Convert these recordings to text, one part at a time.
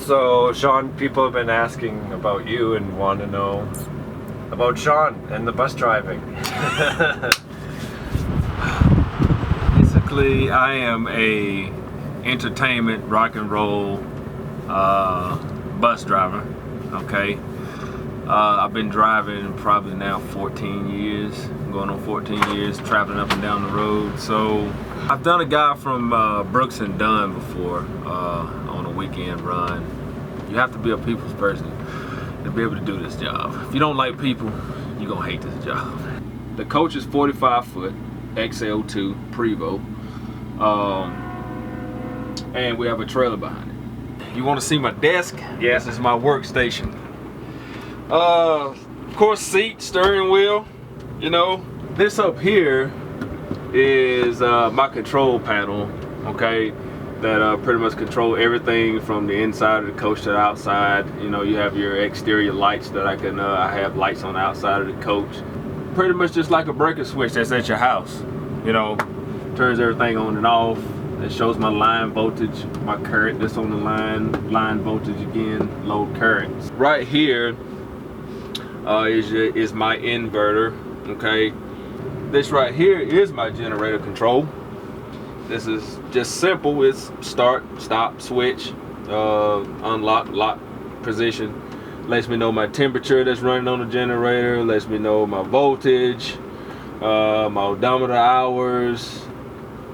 So, Sean, people have been asking about you and want to know about Sean and the bus driving. Basically, I am a entertainment rock and roll bus driver. Okay, I've been driving probably now 14 years, going on 14 years, traveling up and down the road. So I've done a guy from Brooks and Dunn before on a weekend run. You have to be a people's person to be able to do this job. If you don't like people, you're gonna hate this job. The coach is 45 foot, XL2 Prevo, and we have a trailer behind it. You want to see my desk? Yeah. This is my workstation. Of course, seat, steering wheel. You know, this up here is my control panel. Okay, that pretty much control everything from the inside of the coach to the outside. You know, you have your exterior lights that I can. I have lights on the outside of the coach. Pretty much just like a breaker switch that's at your house. You know, turns everything on and off. It shows my line voltage, my current that's on the line voltage again, load currents. Right here is my inverter, okay? This right here is my generator control. This is just simple, it's start, stop, switch, unlock, lock position. Lets me know my temperature that's running on the generator, lets me know my voltage, my odometer hours,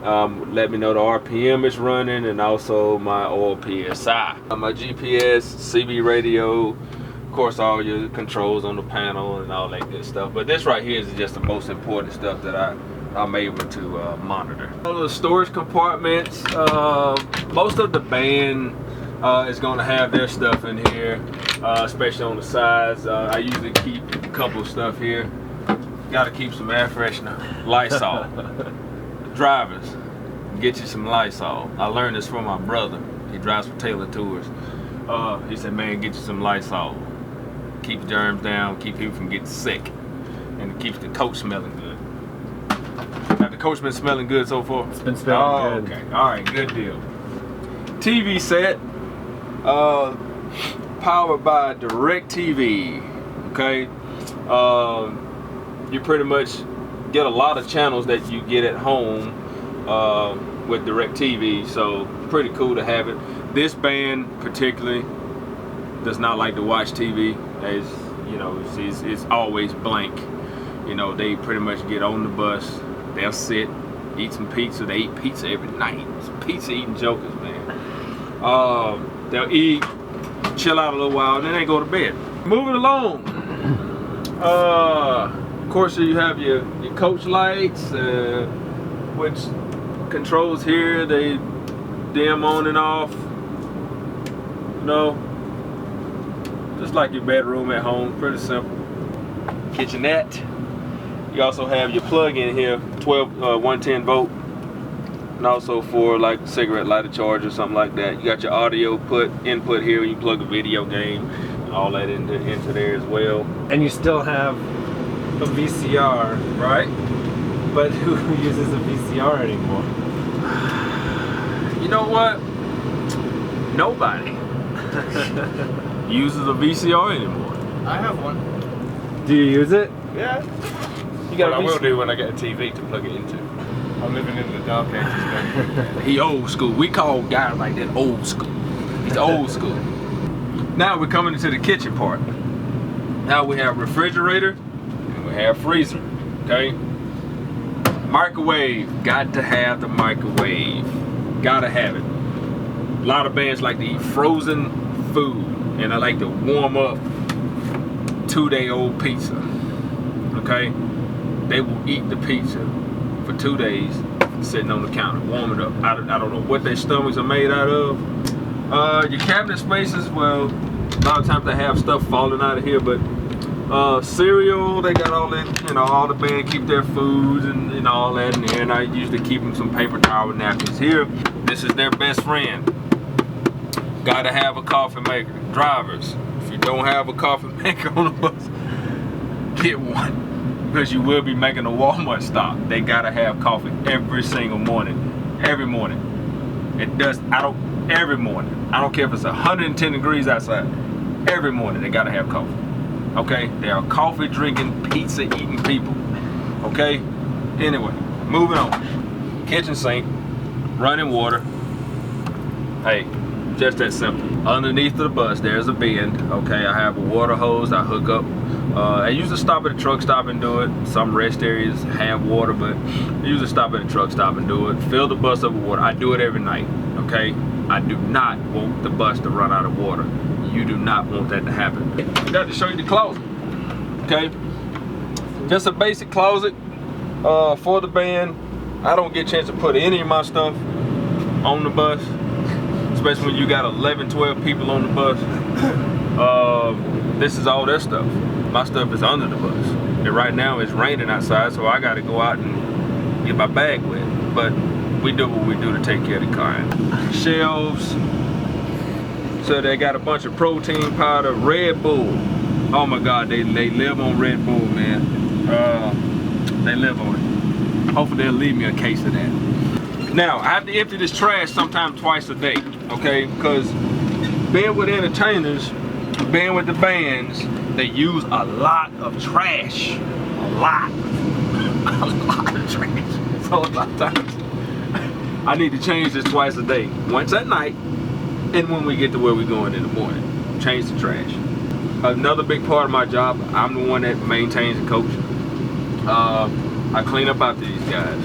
let me know the RPM is running, and also my oil PSI. My GPS, CB radio, of course all your controls on the panel and all that good stuff. But this right here is just the most important stuff that I'm able to monitor. All the storage compartments, most of the band is going to have their stuff in here, especially on the sides. I usually keep a couple of stuff here. Got to keep some air freshener, Lysol. Drivers, get you some Lysol. I learned this from my brother. He drives for Taylor Tours. He said, man, get you some Lysol. Keep germs down, keep people from getting sick, and it keeps the coach smelling good. Have the coach been smelling good so far? It's been smelling good. Okay, all right, good deal. TV set, powered by DirecTV. Okay, you pretty much get a lot of channels that you get at home with DirecTV, so pretty cool to have it. This band particularly does not like to watch TV, as you know, it's always blank. You know, they pretty much get on the bus, they'll sit, eat some pizza. They eat pizza every night. It's pizza eating jokers, man. They'll eat, chill out a little while, then they go to bed. Moving along. Of course, you have your coach lights, which controls here. They dim on and off. You know, just like your bedroom at home. Pretty simple. Kitchenette. You also have your plug in here, 110 volt, and also for like cigarette lighter charge or something like that. You got your audio input here. You plug a video game, and all that into there as well. And you still have a VCR, right? But who uses a VCR anymore? You know what? Nobody uses a VCR anymore. I have one. Do you use it? Yeah. You got I will do when I get a TV to plug it into. I'm living in the dark ages, man. He old school. We call guys like that old school. He's old school. Now we're coming into the kitchen part. Now we have refrigerator and we have freezer. Okay. Microwave. Got to have the microwave. Gotta have it. A lot of bands like to eat frozen food, and I like to warm up 2-day-old pizza. Okay. They will eat the pizza for 2 days sitting on the counter, warm it up. I don't know what their stomachs are made out of. Your cabinet spaces, well, a lot of times they have stuff falling out of here, but cereal, they got all that, you know, all the band keep their foods and all that in there, and I usually keep them some paper towel napkins here. This is their best friend. Gotta have a coffee maker. Drivers, if you don't have a coffee maker on the bus, get one. Because you will be making a Walmart stop. They gotta have coffee every single morning. Every morning. It does, every morning. I don't care if it's 110 degrees outside. Every morning they gotta have coffee. Okay? They are coffee drinking, pizza eating people. Okay? Anyway, moving on. Kitchen sink, running water. Hey, just that simple. Underneath the bus, there's a bend. Okay, I have a water hose I hook up. I usually stop at a truck stop and do it. Some rest areas have water, but I usually stop at a truck stop and do it. Fill the bus up with water. I do it every night. Okay, I do not want the bus to run out of water. You do not want that to happen. I got to show you the closet. Okay, just a basic closet for the band. I don't get a chance to put any of my stuff on the bus, especially when you got 11, 12 people on the bus. This is all their stuff. My stuff is under the bus. And right now it's raining outside, so I gotta go out and get my bag wet. But we do what we do to take care of the car. Shelves. So they got a bunch of protein powder, Red Bull. Oh my God, they live on Red Bull, man. They live on it. Hopefully they'll leave me a case of that. Now, I have to empty this trash sometime twice a day, okay? Because being with entertainers, being with the bands, they use a lot of trash. A lot of trash. So a lot of times, I need to change this twice a day. Once at night, and when we get to where we're going in the morning. Change the trash. Another big part of my job, I'm the one that maintains the coach. I clean up after these guys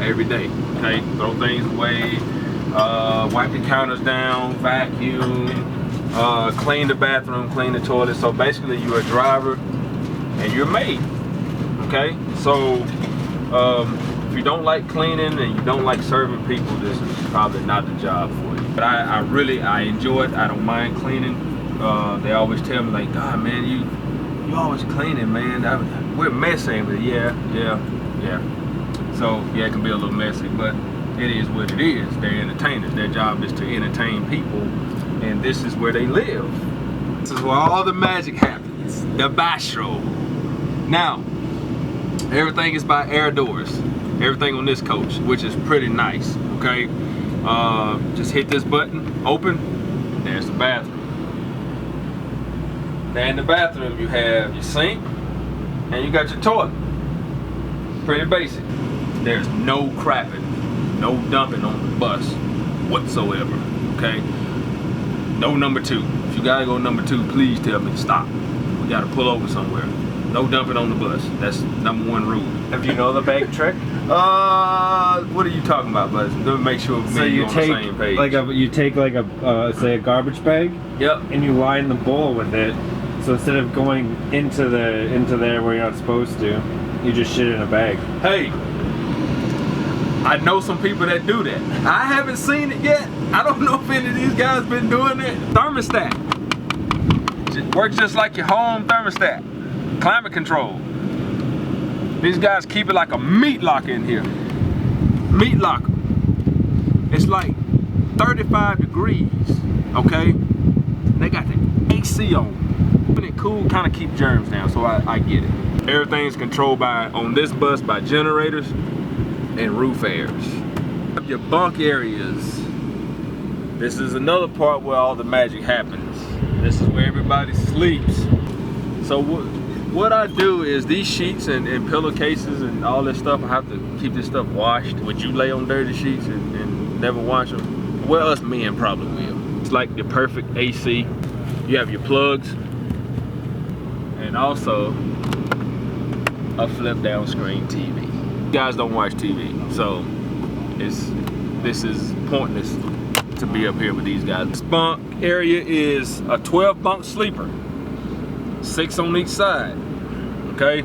every day. Okay, throw things away, wipe the counters down, vacuum, clean the bathroom, clean the toilet. So basically you're a driver and you're a maid. Okay, so if you don't like cleaning and you don't like serving people, this is probably not the job for you. But I enjoy it. I don't mind cleaning. They always tell me like, God man, you always cleaning, man. We're messy, but yeah. So yeah, it can be a little messy, but it is what it is. They're entertainers. Their job is to entertain people, and this is where they live. This is where all the magic happens. The bistro. Now, everything is by air doors. Everything on this coach, which is pretty nice. Okay, just hit this button, open. There's the bathroom. Now in the bathroom, you have your sink and you got your toilet. Pretty basic. There's no crapping, no dumping on the bus whatsoever, okay? No number two. If you gotta go number two, please tell me to stop. We gotta pull over somewhere. No dumping on the bus. That's number one rule. If you know the bag trick? What are you talking about, bud? Let me make sure So you on take the same page. you take like a say a garbage bag. Yep. And you line the bowl with it. So instead of going into there where you're not supposed to, you just shit in a bag. Hey, I know some people that do that. I haven't seen it yet. I don't know if any of these guys been doing it. Thermostat. It works just like your home thermostat. Climate control. These guys keep it like a meat locker in here. Meat locker. It's like 35 degrees, okay? They got the AC on. Keeping it cool kind of keep germs down, so I get it. Everything's controlled on this bus by generators and roof airs. Your bunk areas. This is another part where all the magic happens. This is where everybody sleeps. So what I do is these sheets and pillowcases and all this stuff, I have to keep this stuff washed. Would you lay on dirty sheets and never wash them? Well, us men probably will. It's like the perfect AC. You have your plugs and also a flip down screen TV. You guys don't watch TV, so this is pointless to be up here with these guys. This bunk area is a 12 bunk sleeper, 6 on each side. Okay,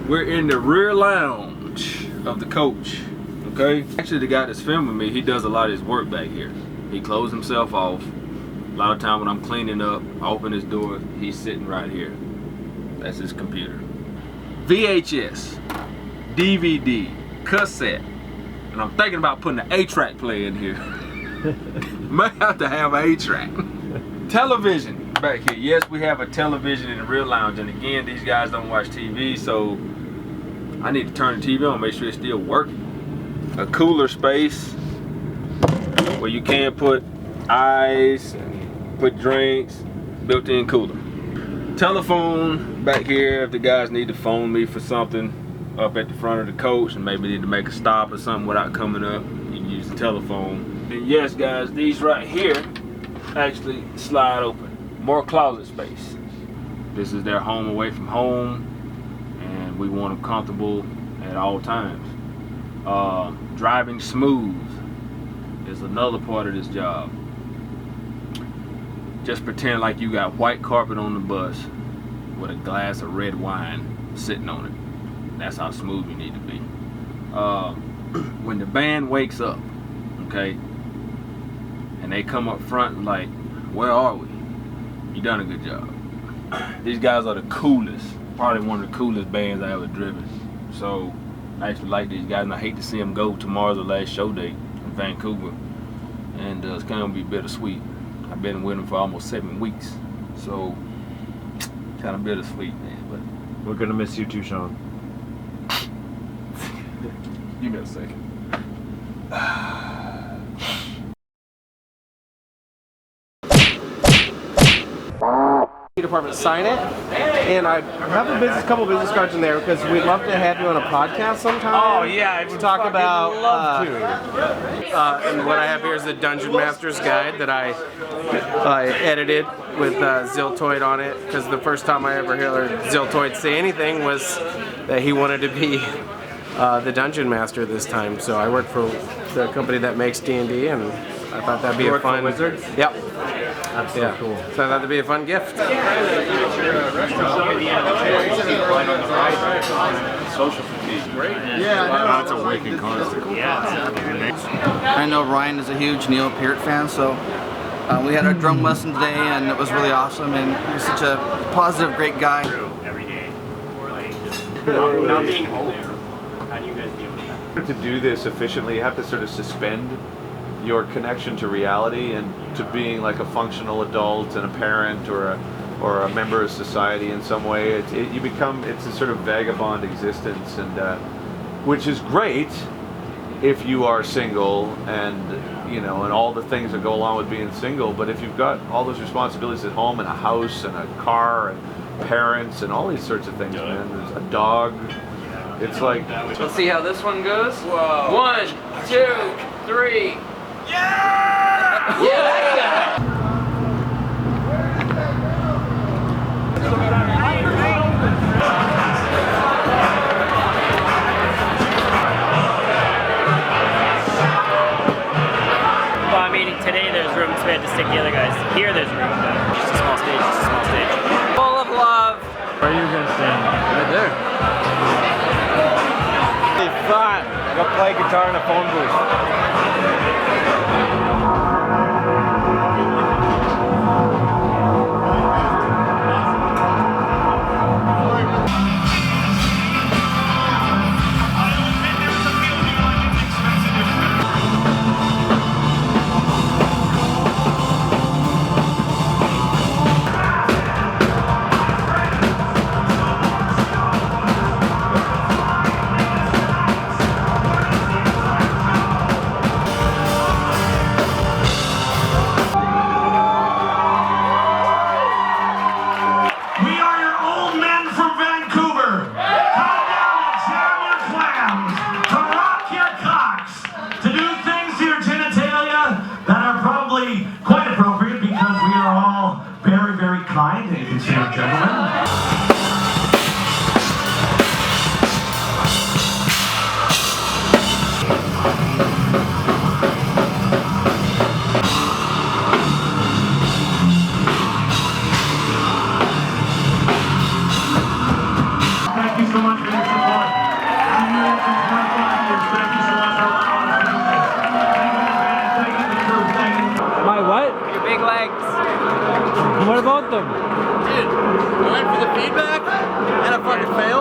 we're in the rear lounge of the coach. Okay, actually the guy that's filming me, he does a lot of his work back here. He closed himself off. A lot of time when I'm cleaning up, I open his door, he's sitting right here. That's his computer. VHS, DVD, cassette, and I'm thinking about putting an 8-track player in here. Might have to have an 8-track. Television back here. Yes, we have a television in the rear lounge, and again, these guys don't watch TV, so I need to turn the TV on, make sure it's still working. A cooler space where you can put ice, put drinks, built-in cooler. Telephone back here if the guys need to phone me for something up at the front of the coach and maybe need to make a stop or something without coming up, you can use the telephone. And yes guys, these right here actually slide open. More closet space. This is their home away from home and we want them comfortable at all times. Driving smooth is another part of this job. Just pretend like you got white carpet on the bus with a glass of red wine sitting on it. That's how smooth you need to be. When the band wakes up, okay, and they come up front like, where are we? You done a good job. These guys are the coolest, probably one of the coolest bands I ever driven. So I actually like these guys and I hate to see them go. Tomorrow's the last show day in Vancouver. And it's kind of be bittersweet. I've been with them for almost 7 weeks. So kind of bittersweet, man. But We're gonna miss you too, Sean. give me a second. Department sign it, and I have a couple business cards in there because we'd love to have you on a podcast sometime. Oh yeah, I to would talk about love to. and what I have here is the Dungeon Master's Guide that I edited with Ziltoid on it, because the first time I ever heard Ziltoid say anything was that he wanted to be the Dungeon Master this time. So I work for the company that makes D&D, and I thought that'd be a fun Wizards? Yep. That's so cool. So I thought that'd be a fun gift. Social fatigue. That's a waking constant. I know Ryan is a huge Neil Peart fan, so we had our drum lesson today and it was really awesome, and he was such a positive, great guy. Every day, or like just not being home. How do you guys deal with that? To do this efficiently, you have to sort of suspend your connection to reality and to being like a functional adult and a parent or a member of society in some way. It's a sort of vagabond existence, and which is great if you are single and and all the things that go along with being single. But if you've got all those responsibilities at home and a house and a car and parents and all these sorts of things, man, there's a dog. It's like, Let's see how this one goes. Whoa. 1, 2, 3. Yeah! Yeah! Well, I mean, today there's room, so we had to stick the other guys. Here there's room, but just a small stage, just a small stage. Full of love. Where are you gonna stand? Right there. Hey, fun. Go play guitar in a phone booth. Dude, I went for the feedback and I fucking failed.